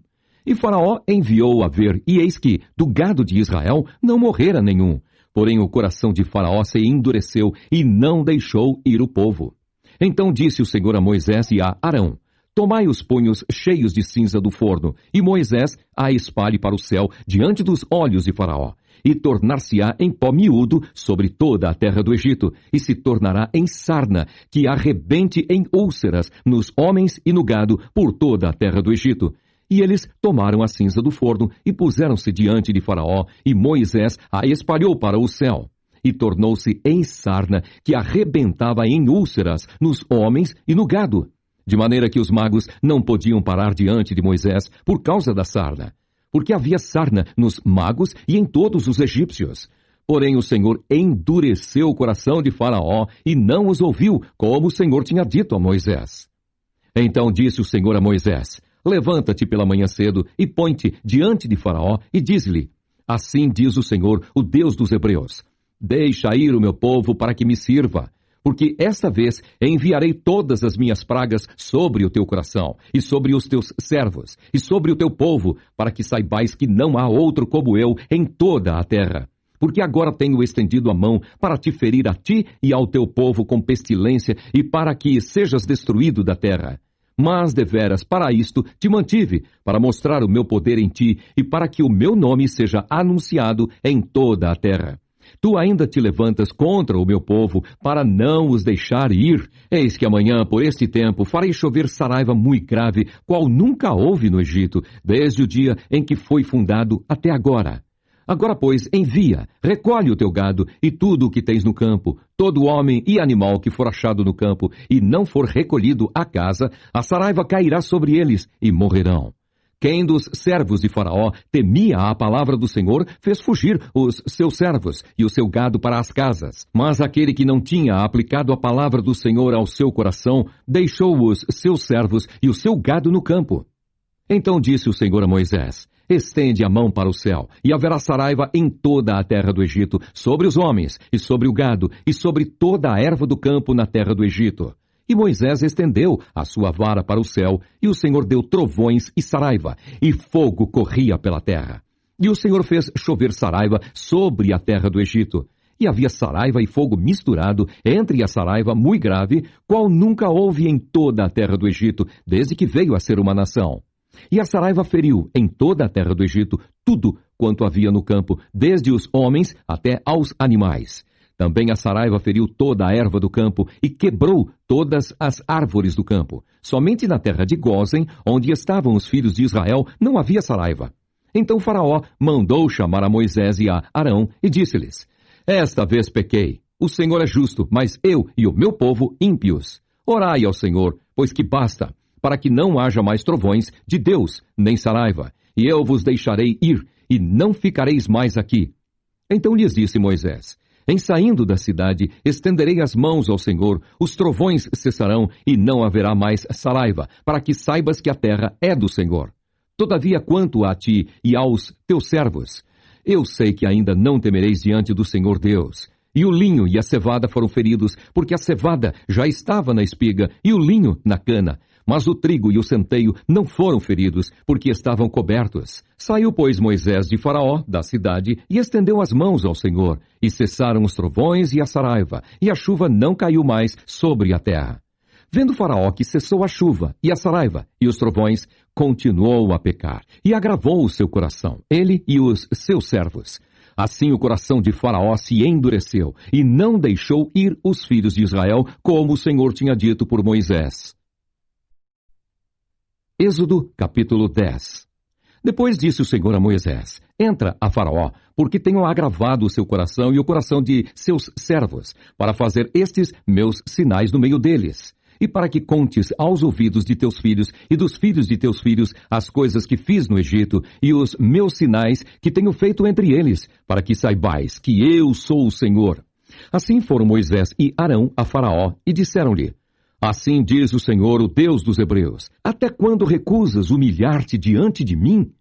E Faraó enviou a ver, e eis que, do gado de Israel, não morrera nenhum. Porém, o coração de Faraó se endureceu, e não deixou ir o povo. Então disse o Senhor a Moisés e a Arão: Tomai os punhos cheios de cinza do forno, e Moisés a espalhe para o céu, diante dos olhos de Faraó. E tornar-se-á em pó miúdo sobre toda a terra do Egito, e se tornará em sarna, que arrebente em úlceras nos homens e no gado por toda a terra do Egito. E eles tomaram a cinza do forno e puseram-se diante de Faraó, e Moisés a espalhou para o céu. E tornou-se em sarna, que arrebentava em úlceras nos homens e no gado, de maneira que os magos não podiam parar diante de Moisés por causa da sarna. Porque havia sarna nos magos e em todos os egípcios. Porém o Senhor endureceu o coração de Faraó e não os ouviu, como o Senhor tinha dito a Moisés. Então disse o Senhor a Moisés: Levanta-te pela manhã cedo e põe-te diante de Faraó e diz-lhe: Assim diz o Senhor, o Deus dos Hebreus: Deixa ir o meu povo para que me sirva. Porque esta vez enviarei todas as minhas pragas sobre o teu coração, e sobre os teus servos, e sobre o teu povo, para que saibais que não há outro como eu em toda a terra. Porque agora tenho estendido a mão para te ferir a ti e ao teu povo com pestilência, e para que sejas destruído da terra. Mas, deveras, para isto te mantive, para mostrar o meu poder em ti, e para que o meu nome seja anunciado em toda a terra. Tu ainda te levantas contra o meu povo, para não os deixar ir. Eis que amanhã, por este tempo, farei chover saraiva muito grave, qual nunca houve no Egito, desde o dia em que foi fundado até agora. Agora, pois, envia, recolhe o teu gado e tudo o que tens no campo, todo homem e animal que for achado no campo, e não for recolhido à casa, a saraiva cairá sobre eles, e morrerão. Quem dos servos de Faraó temia a palavra do Senhor, fez fugir os seus servos e o seu gado para as casas. Mas aquele que não tinha aplicado a palavra do Senhor ao seu coração, deixou os seus servos e o seu gado no campo. Então disse o Senhor a Moisés: Estende a mão para o céu, e haverá saraiva em toda a terra do Egito, sobre os homens, e sobre o gado, e sobre toda a erva do campo na terra do Egito. E Moisés estendeu a sua vara para o céu, e o Senhor deu trovões e saraiva, e fogo corria pela terra. E o Senhor fez chover saraiva sobre a terra do Egito. E havia saraiva e fogo misturado entre a saraiva muito grave, qual nunca houve em toda a terra do Egito, desde que veio a ser uma nação. E a saraiva feriu em toda a terra do Egito tudo quanto havia no campo, desde os homens até aos animais. Também a saraiva feriu toda a erva do campo e quebrou todas as árvores do campo. Somente na terra de Gósen, onde estavam os filhos de Israel, não havia saraiva. Então Faraó mandou chamar a Moisés e a Arão e disse-lhes: Esta vez pequei. O Senhor é justo, mas eu e o meu povo ímpios. Orai ao Senhor, pois que basta, para que não haja mais trovões de Deus, nem saraiva, e eu vos deixarei ir, e não ficareis mais aqui. Então lhes disse Moisés: Em saindo da cidade, estenderei as mãos ao Senhor, os trovões cessarão, e não haverá mais saraiva, para que saibas que a terra é do Senhor. Todavia, quanto a ti e aos teus servos, eu sei que ainda não temereis diante do Senhor Deus. E o linho e a cevada foram feridos, porque a cevada já estava na espiga, e o linho na cana. Mas o trigo e o centeio não foram feridos, porque estavam cobertos. Saiu, pois, Moisés de Faraó, da cidade, e estendeu as mãos ao Senhor. E cessaram os trovões e a saraiva, e a chuva não caiu mais sobre a terra. Vendo Faraó que cessou a chuva e a saraiva e os trovões, continuou a pecar, e agravou o seu coração, ele e os seus servos. Assim o coração de Faraó se endureceu, e não deixou ir os filhos de Israel, como o Senhor tinha dito por Moisés. Êxodo, capítulo 10. Depois disse o Senhor a Moisés: Entra a Faraó, porque tenho agravado o seu coração e o coração de seus servos, para fazer estes meus sinais no meio deles. E para que contes aos ouvidos de teus filhos e dos filhos de teus filhos as coisas que fiz no Egito e os meus sinais que tenho feito entre eles, para que saibais que eu sou o Senhor. Assim foram Moisés e Arão a Faraó e disseram-lhe: Assim diz o Senhor, o Deus dos Hebreus: Até quando recusas humilhar-te diante de mim?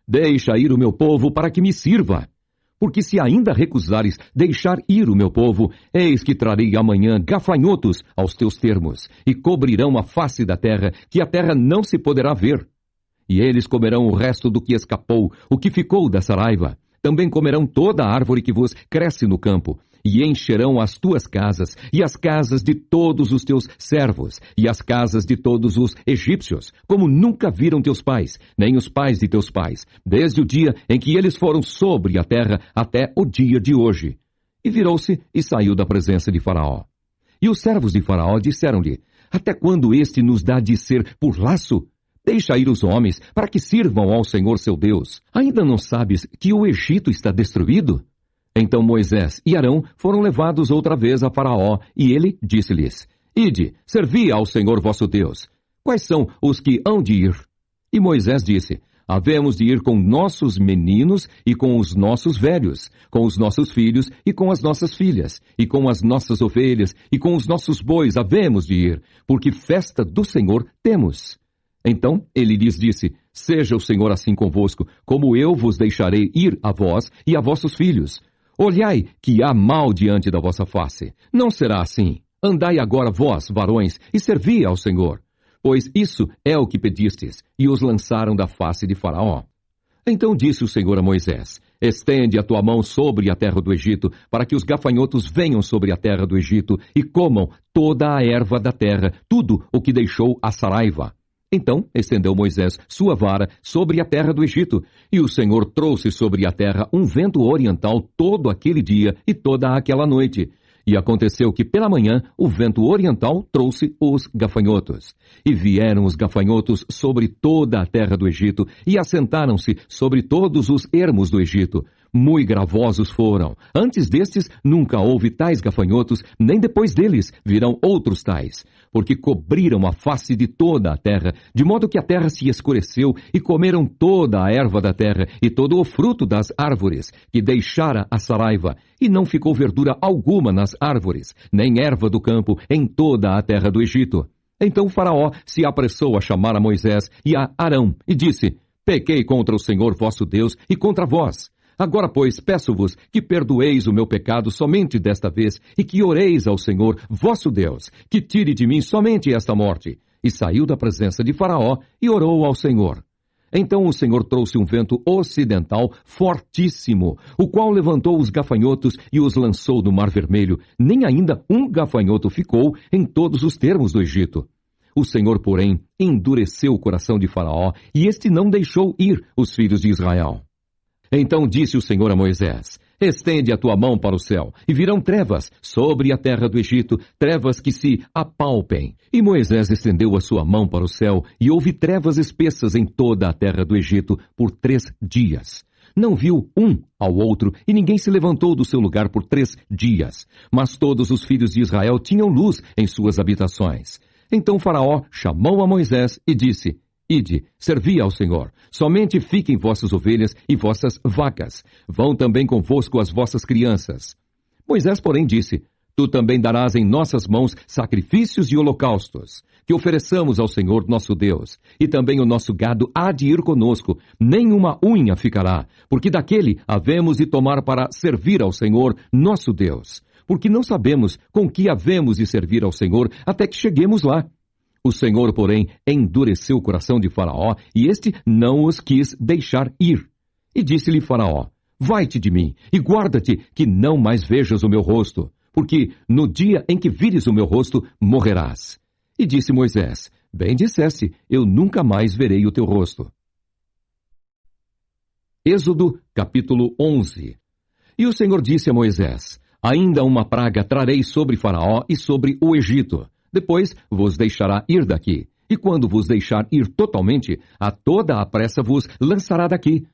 Deixa ir o meu povo para que me sirva. Porque se ainda recusares deixar ir o meu povo, eis que trarei amanhã gafanhotos aos teus termos, e cobrirão a face da terra, que a terra não se poderá ver. E eles comerão o resto do que escapou, o que ficou da saraiva. Também comerão toda a árvore que vos cresce no campo, e encherão as tuas casas, e as casas de todos os teus servos, e as casas de todos os egípcios, como nunca viram teus pais, nem os pais de teus pais, desde o dia em que eles foram sobre a terra até o dia de hoje. E virou-se e saiu da presença de Faraó. E os servos de Faraó disseram-lhe: Até quando este nos dá de ser por laço? Deixa ir os homens, para que sirvam ao Senhor seu Deus. Ainda não sabes que o Egito está destruído? Então Moisés e Arão foram levados outra vez a Faraó, e ele disse-lhes: Ide, servi ao Senhor vosso Deus. Quais são os que hão de ir? E Moisés disse: Havemos de ir com nossos meninos e com os nossos velhos, com os nossos filhos e com as nossas filhas, e com as nossas ovelhas e com os nossos bois havemos de ir, porque festa do Senhor temos. Então ele lhes disse: Seja o Senhor assim convosco, como eu vos deixarei ir a vós e a vossos filhos. Olhai que há mal diante da vossa face. Não será assim. Andai agora vós, varões, e servi ao Senhor. Pois isso é o que pedistes, e os lançaram da face de Faraó. Então disse o Senhor a Moisés: Estende a tua mão sobre a terra do Egito, para que os gafanhotos venham sobre a terra do Egito e comam toda a erva da terra, tudo o que deixou a saraiva. Então estendeu Moisés sua vara sobre a terra do Egito, e o Senhor trouxe sobre a terra um vento oriental todo aquele dia e toda aquela noite. E aconteceu que pela manhã o vento oriental trouxe os gafanhotos. E vieram os gafanhotos sobre toda a terra do Egito, e assentaram-se sobre todos os ermos do Egito. Muito gravosos foram. Antes destes nunca houve tais gafanhotos, nem depois deles virão outros tais. Porque cobriram a face de toda a terra, de modo que a terra se escureceu, e comeram toda a erva da terra, e todo o fruto das árvores, que deixara a saraiva, e não ficou verdura alguma nas árvores, nem erva do campo, em toda a terra do Egito. Então Faraó se apressou a chamar a Moisés e a Arão, e disse: Pequei contra o Senhor vosso Deus e contra vós. Agora, pois, peço-vos que perdoeis o meu pecado somente desta vez, e que oreis ao Senhor vosso Deus, que tire de mim somente esta morte. E saiu da presença de Faraó e orou ao Senhor. Então o Senhor trouxe um vento ocidental fortíssimo, o qual levantou os gafanhotos e os lançou no Mar Vermelho. Nem ainda um gafanhoto ficou em todos os termos do Egito. O Senhor, porém, endureceu o coração de Faraó, e este não deixou ir os filhos de Israel. Então disse o Senhor a Moisés: Estende a tua mão para o céu, e virão trevas sobre a terra do Egito, trevas que se apalpem. E Moisés estendeu a sua mão para o céu, e houve trevas espessas em toda a terra do Egito por 3 dias. Não viu um ao outro, e ninguém se levantou do seu lugar por 3 dias. Mas todos os filhos de Israel tinham luz em suas habitações. Então Faraó chamou a Moisés e disse: Ide, servi ao Senhor. Somente fiquem vossas ovelhas e vossas vacas. Vão também convosco as vossas crianças. Moisés, porém, disse: Tu também darás em nossas mãos sacrifícios e holocaustos, que ofereçamos ao Senhor nosso Deus. E também o nosso gado há de ir conosco, nenhuma unha ficará, porque daquele havemos de tomar para servir ao Senhor nosso Deus. Porque não sabemos com que havemos de servir ao Senhor até que cheguemos lá. O Senhor, porém, endureceu o coração de Faraó, e este não os quis deixar ir. E disse-lhe Faraó: Vai-te de mim, e guarda-te que não mais vejas o meu rosto, porque no dia em que vires o meu rosto, morrerás. E disse Moisés: Bem disseste, eu nunca mais verei o teu rosto. Êxodo, capítulo 11. E o Senhor disse a Moisés: Ainda uma praga trarei sobre Faraó e sobre o Egito. Depois vos deixará ir daqui. E quando vos deixar ir totalmente, a toda a pressa vos lançará daqui.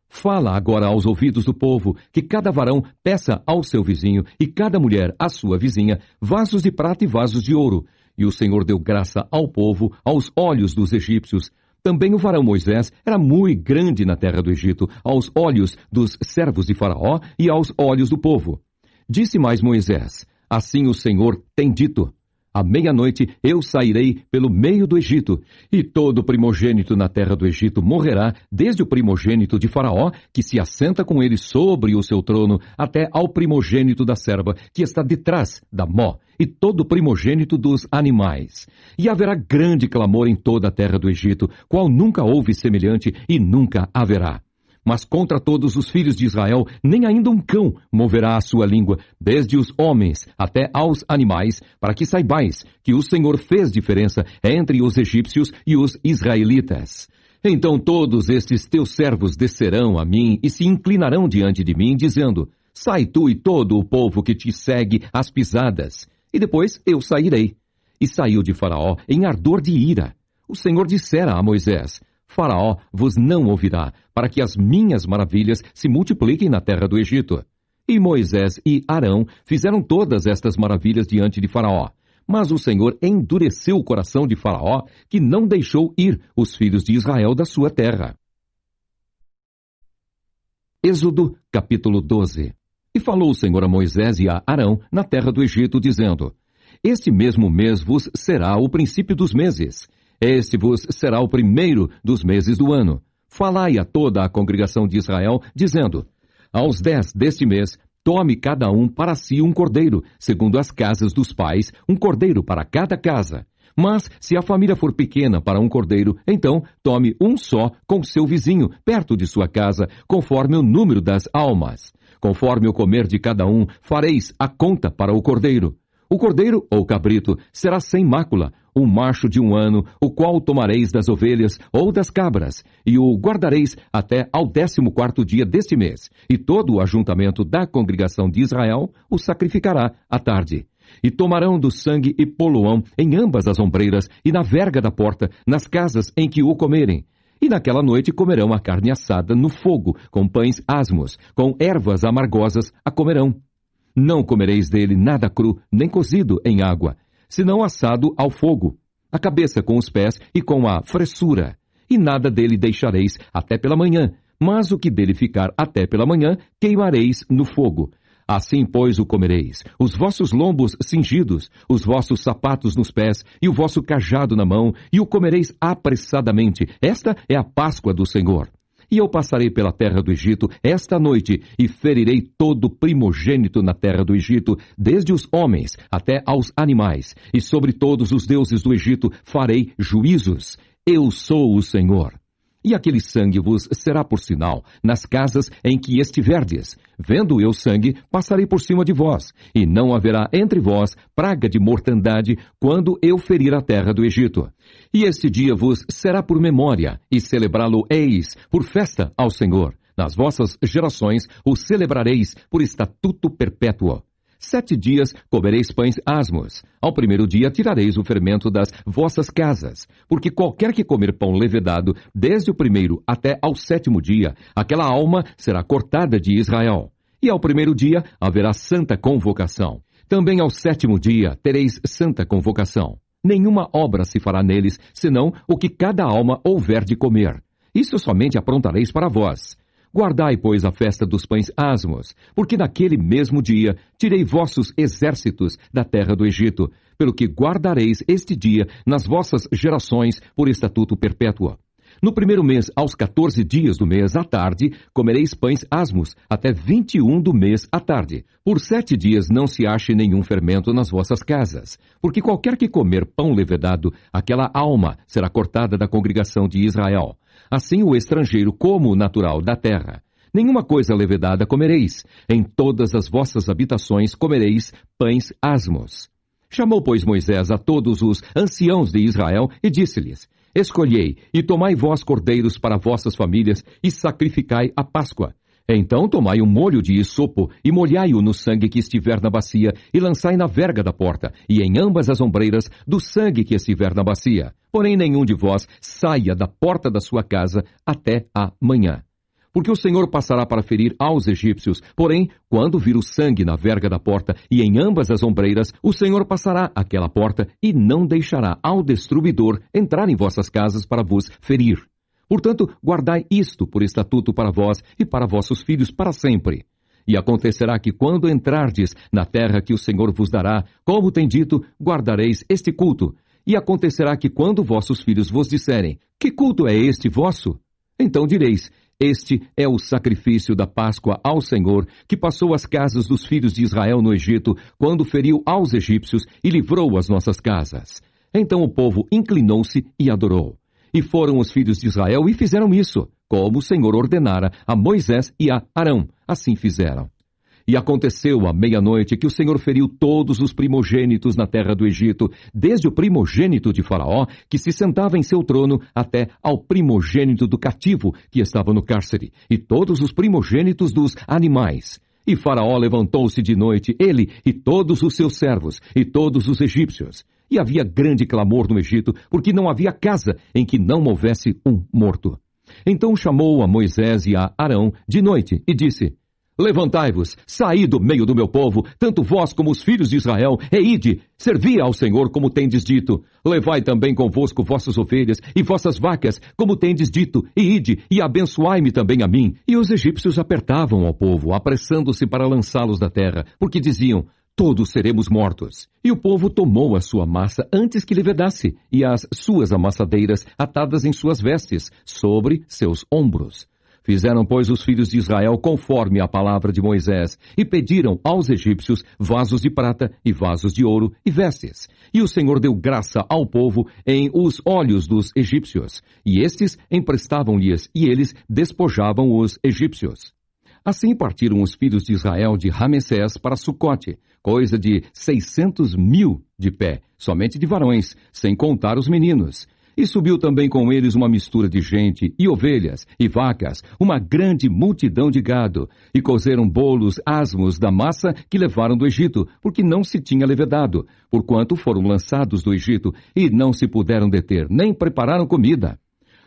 Fala agora aos ouvidos do povo, que cada varão peça ao seu vizinho, e cada mulher à sua vizinha, vasos de prata e vasos de ouro. E o Senhor deu graça ao povo, aos olhos dos egípcios. Também o varão Moisés era muito grande na terra do Egito, aos olhos dos servos de Faraó e aos olhos do povo. Disse mais Moisés: Assim o Senhor tem dito: À meia-noite eu sairei pelo meio do Egito, e todo primogênito na terra do Egito morrerá, desde o primogênito de Faraó, que se assenta com ele sobre o seu trono, até ao primogênito da serva, que está detrás da mó, e todo primogênito dos animais. E haverá grande clamor em toda a terra do Egito, qual nunca houve semelhante e nunca haverá. Mas contra todos os filhos de Israel, nem ainda um cão moverá a sua língua, desde os homens até aos animais, para que saibais que o Senhor fez diferença entre os egípcios e os israelitas. Então todos estes teus servos descerão a mim e se inclinarão diante de mim, dizendo: Sai tu e todo o povo que te segue às pisadas. E depois eu sairei. E saiu de Faraó em ardor de ira. O Senhor dissera a Moisés: Faraó vos não ouvirá, para que as minhas maravilhas se multipliquem na terra do Egito. E Moisés e Arão fizeram todas estas maravilhas diante de Faraó. Mas o Senhor endureceu o coração de Faraó, que não deixou ir os filhos de Israel da sua terra. Êxodo, capítulo 12. E falou o Senhor a Moisés e a Arão na terra do Egito, dizendo: Este mesmo mês vos será o princípio dos meses. Este vos será o primeiro dos meses do ano. Falai a toda a congregação de Israel, dizendo: Aos 10 deste mês, tome cada um para si um cordeiro, segundo as casas dos pais, um cordeiro para cada casa. Mas, se a família for pequena para um cordeiro, então tome um só com seu vizinho, perto de sua casa, conforme o número das almas. Conforme o comer de cada um, fareis a conta para o cordeiro. O cordeiro, ou cabrito, será sem mácula, um macho de 1 ano, o qual tomareis das ovelhas ou das cabras, e o guardareis até ao 14º dia deste mês, e todo o ajuntamento da congregação de Israel o sacrificará à tarde. E tomarão do sangue e poluão em ambas as ombreiras e na verga da porta, nas casas em que o comerem. E naquela noite comerão a carne assada no fogo, com pães asmos, com ervas amargosas a comerão. Não comereis dele nada cru, nem cozido em água, senão assado ao fogo, a cabeça com os pés e com a fressura. E nada dele deixareis até pela manhã, mas o que dele ficar até pela manhã, queimareis no fogo. Assim, pois, o comereis, os vossos lombos cingidos, os vossos sapatos nos pés e o vosso cajado na mão, e o comereis apressadamente. Esta é a Páscoa do Senhor. E eu passarei pela terra do Egito esta noite, e ferirei todo primogênito na terra do Egito, desde os homens até aos animais, e sobre todos os deuses do Egito farei juízos. Eu sou o Senhor. E aquele sangue vos será por sinal nas casas em que estiverdes. Vendo eu sangue, passarei por cima de vós, e não haverá entre vós praga de mortandade quando eu ferir a terra do Egito. E este dia vos será por memória, e celebrá-lo-eis por festa ao Senhor. Nas vossas gerações o celebrareis por estatuto perpétuo. 7 dias comereis pães asmos. Ao primeiro dia tirareis o fermento das vossas casas, porque qualquer que comer pão levedado, desde o primeiro até ao 7º dia, aquela alma será cortada de Israel. E ao primeiro dia haverá santa convocação. Também ao 7º dia tereis santa convocação. Nenhuma obra se fará neles, senão o que cada alma houver de comer. Isso somente aprontareis para vós. Guardai, pois, a festa dos pães asmos, porque naquele mesmo dia tirei vossos exércitos da terra do Egito, pelo que guardareis este dia nas vossas gerações por estatuto perpétuo. No primeiro mês, aos 14 dias do mês à tarde, comereis pães asmos, até 21 do mês à tarde. Por 7 dias não se ache nenhum fermento nas vossas casas, porque qualquer que comer pão levedado, aquela alma será cortada da congregação de Israel. Assim o estrangeiro como o natural da terra. Nenhuma coisa levedada comereis. Em todas as vossas habitações comereis pães asmos. Chamou, pois, Moisés a todos os anciãos de Israel e disse-lhes: Escolhei e tomai vós cordeiros para vossas famílias e sacrificai a Páscoa. Então tomai um molho de hisopo e molhai-o no sangue que estiver na bacia e lançai na verga da porta e em ambas as ombreiras do sangue que estiver na bacia. Porém nenhum de vós saia da porta da sua casa até a manhã. Porque o Senhor passará para ferir aos egípcios, porém, quando vir o sangue na verga da porta e em ambas as ombreiras, o Senhor passará aquela porta e não deixará ao destruidor entrar em vossas casas para vos ferir. Portanto, guardai isto por estatuto para vós e para vossos filhos para sempre. E acontecerá que quando entrardes na terra que o Senhor vos dará, como tem dito, guardareis este culto. E acontecerá que quando vossos filhos vos disserem: Que culto é este vosso? Então direis: Este é o sacrifício da Páscoa ao Senhor, que passou as casas dos filhos de Israel no Egito, quando feriu aos egípcios e livrou as nossas casas. Então o povo inclinou-se e adorou. E foram os filhos de Israel e fizeram isso, como o Senhor ordenara a Moisés e a Arão. Assim fizeram. E aconteceu à meia-noite que o Senhor feriu todos os primogênitos na terra do Egito, desde o primogênito de Faraó, que se sentava em seu trono, até ao primogênito do cativo, que estava no cárcere, e todos os primogênitos dos animais. E Faraó levantou-se de noite, ele e todos os seus servos, e todos os egípcios. E havia grande clamor no Egito, porque não havia casa em que não houvesse um morto. Então chamou a Moisés e a Arão de noite, e disse: Levantai-vos, saí do meio do meu povo, tanto vós como os filhos de Israel, e ide, servi ao Senhor como tendes dito. Levai também convosco vossas ovelhas e vossas vacas, como tendes dito, e ide, e abençoai-me também a mim. E os egípcios apertavam ao povo, apressando-se para lançá-los da terra, porque diziam: Todos seremos mortos. E o povo tomou a sua massa antes que levedasse, e as suas amassadeiras atadas em suas vestes, sobre seus ombros. Fizeram, pois, os filhos de Israel conforme a palavra de Moisés, e pediram aos egípcios vasos de prata e vasos de ouro e vestes. E o Senhor deu graça ao povo em os olhos dos egípcios, e estes emprestavam-lhes, e eles despojavam os egípcios. Assim partiram os filhos de Israel de Ramessés para Sucote, coisa de 600.000 de pé, somente de varões, sem contar os meninos. E subiu também com eles uma mistura de gente, e ovelhas, e vacas, uma grande multidão de gado, e cozeram bolos asmos da massa que levaram do Egito, porque não se tinha levedado, porquanto foram lançados do Egito, e não se puderam deter, nem prepararam comida.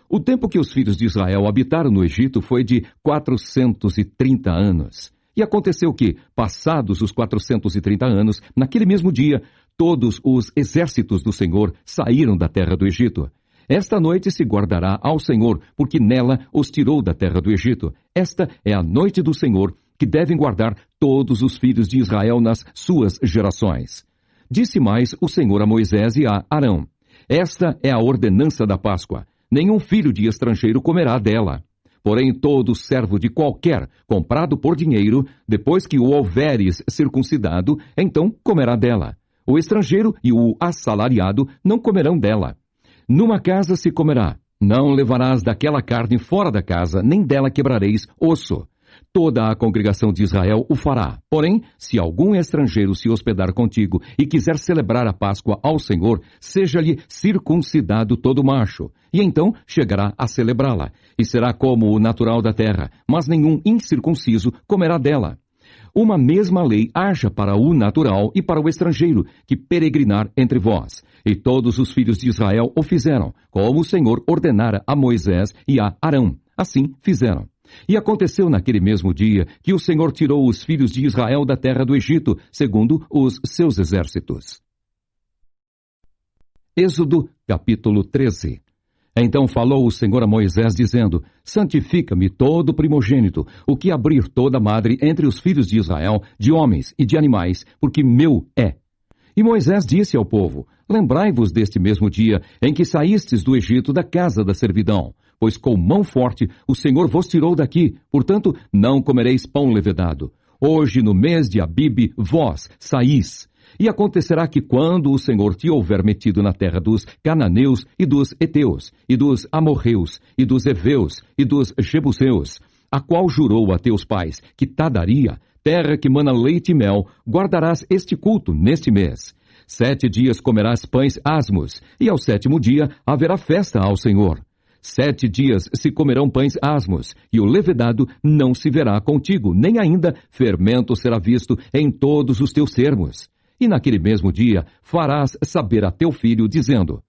O tempo que os filhos de Israel habitaram no Egito foi de 430 anos. E aconteceu que, passados os 430 anos, naquele mesmo dia, todos os exércitos do Senhor saíram da terra do Egito. Esta noite se guardará ao Senhor, porque nela os tirou da terra do Egito. Esta é a noite do Senhor, que devem guardar todos os filhos de Israel nas suas gerações. Disse mais o Senhor a Moisés e a Arão: Esta é a ordenança da Páscoa. Nenhum filho de estrangeiro comerá dela. Porém, todo servo de qualquer, comprado por dinheiro, depois que o houveres circuncidado, então comerá dela. O estrangeiro e o assalariado não comerão dela. Numa casa se comerá. Não levarás daquela carne fora da casa, nem dela quebrareis osso. Toda a congregação de Israel o fará. Porém, se algum estrangeiro se hospedar contigo e quiser celebrar a Páscoa ao Senhor, seja-lhe circuncidado todo macho, e então chegará a celebrá-la, e será como o natural da terra, mas nenhum incircunciso comerá dela. Uma mesma lei haja para o natural e para o estrangeiro, que peregrinar entre vós. E todos os filhos de Israel o fizeram, como o Senhor ordenara a Moisés e a Arão. Assim fizeram. E aconteceu naquele mesmo dia que o Senhor tirou os filhos de Israel da terra do Egito, segundo os seus exércitos. Êxodo, capítulo 13. Então falou o Senhor a Moisés, dizendo: Santifica-me todo primogênito, o que abrir toda madre entre os filhos de Israel, de homens e de animais, porque meu é. E Moisés disse ao povo: Lembrai-vos deste mesmo dia em que saístes do Egito da casa da servidão, pois com mão forte o Senhor vos tirou daqui, portanto não comereis pão levedado. Hoje, no mês de Abibe, vós saís. E acontecerá que quando o Senhor te houver metido na terra dos cananeus e dos heteus, e dos amorreus, e dos heveus, e dos jebuseus, a qual jurou a teus pais que te daria, terra que mana leite e mel, guardarás este culto neste mês. 7 dias comerás pães asmos, e ao 7º dia haverá festa ao Senhor. 7 dias se comerão pães asmos, e o levedado não se verá contigo, nem ainda fermento será visto em todos os teus termos. E naquele mesmo dia farás saber a teu filho, dizendo: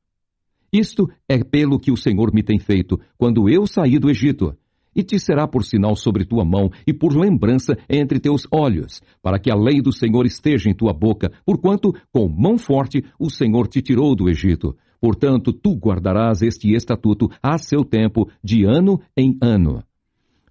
Isto é pelo que o Senhor me tem feito, quando eu saí do Egito. E te será por sinal sobre tua mão e por lembrança entre teus olhos, para que a lei do Senhor esteja em tua boca, porquanto com mão forte o Senhor te tirou do Egito. Portanto, tu guardarás este estatuto a seu tempo, de ano em ano.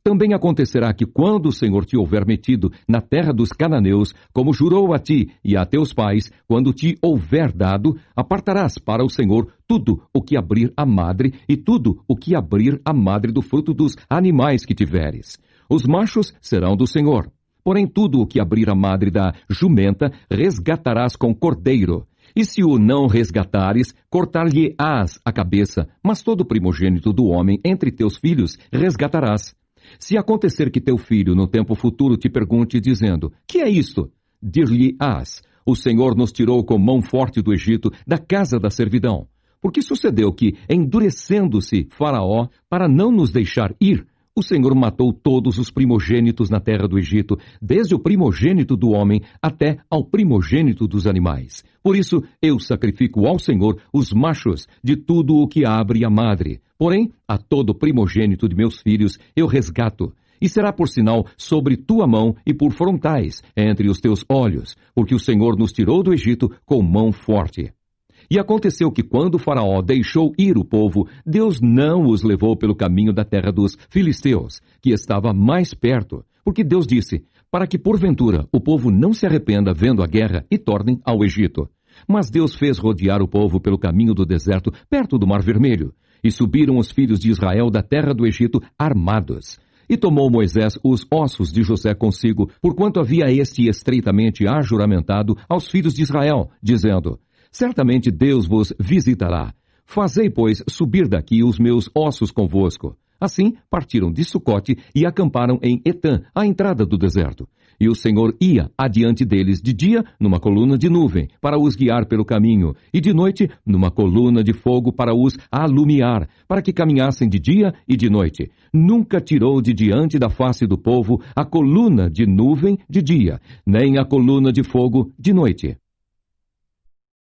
Também acontecerá que quando o Senhor te houver metido na terra dos cananeus, como jurou a ti e a teus pais, quando te houver dado, apartarás para o Senhor tudo o que abrir a madre e tudo o que abrir a madre do fruto dos animais que tiveres. Os machos serão do Senhor. Porém, tudo o que abrir a madre da jumenta, resgatarás com cordeiro. E se o não resgatares, cortar-lhe-ás a cabeça, mas todo primogênito do homem entre teus filhos resgatarás. Se acontecer que teu filho no tempo futuro te pergunte, dizendo: Que é isto? Dir-lhe-ás: O Senhor nos tirou com mão forte do Egito, da casa da servidão. Porque sucedeu que, endurecendo-se Faraó, para não nos deixar ir, o Senhor matou todos os primogênitos na terra do Egito, desde o primogênito do homem até ao primogênito dos animais. Por isso, eu sacrifico ao Senhor os machos de tudo o que abre a madre. Porém, a todo primogênito de meus filhos eu resgato. E será por sinal sobre tua mão e por frontais entre os teus olhos, porque o Senhor nos tirou do Egito com mão forte. E aconteceu que quando Faraó deixou ir o povo, Deus não os levou pelo caminho da terra dos filisteus, que estava mais perto, porque Deus disse: para que porventura o povo não se arrependa vendo a guerra e tornem ao Egito. Mas Deus fez rodear o povo pelo caminho do deserto, perto do Mar Vermelho, e subiram os filhos de Israel da terra do Egito armados. E tomou Moisés os ossos de José consigo, porquanto havia este estreitamente ajuramentado aos filhos de Israel, dizendo: Certamente Deus vos visitará. Fazei, pois, subir daqui os meus ossos convosco. Assim partiram de Sucote e acamparam em Etã, à entrada do deserto. E o Senhor ia adiante deles de dia numa coluna de nuvem, para os guiar pelo caminho, e de noite numa coluna de fogo para os alumiar, para que caminhassem de dia e de noite. Nunca tirou de diante da face do povo a coluna de nuvem de dia, nem a coluna de fogo de noite.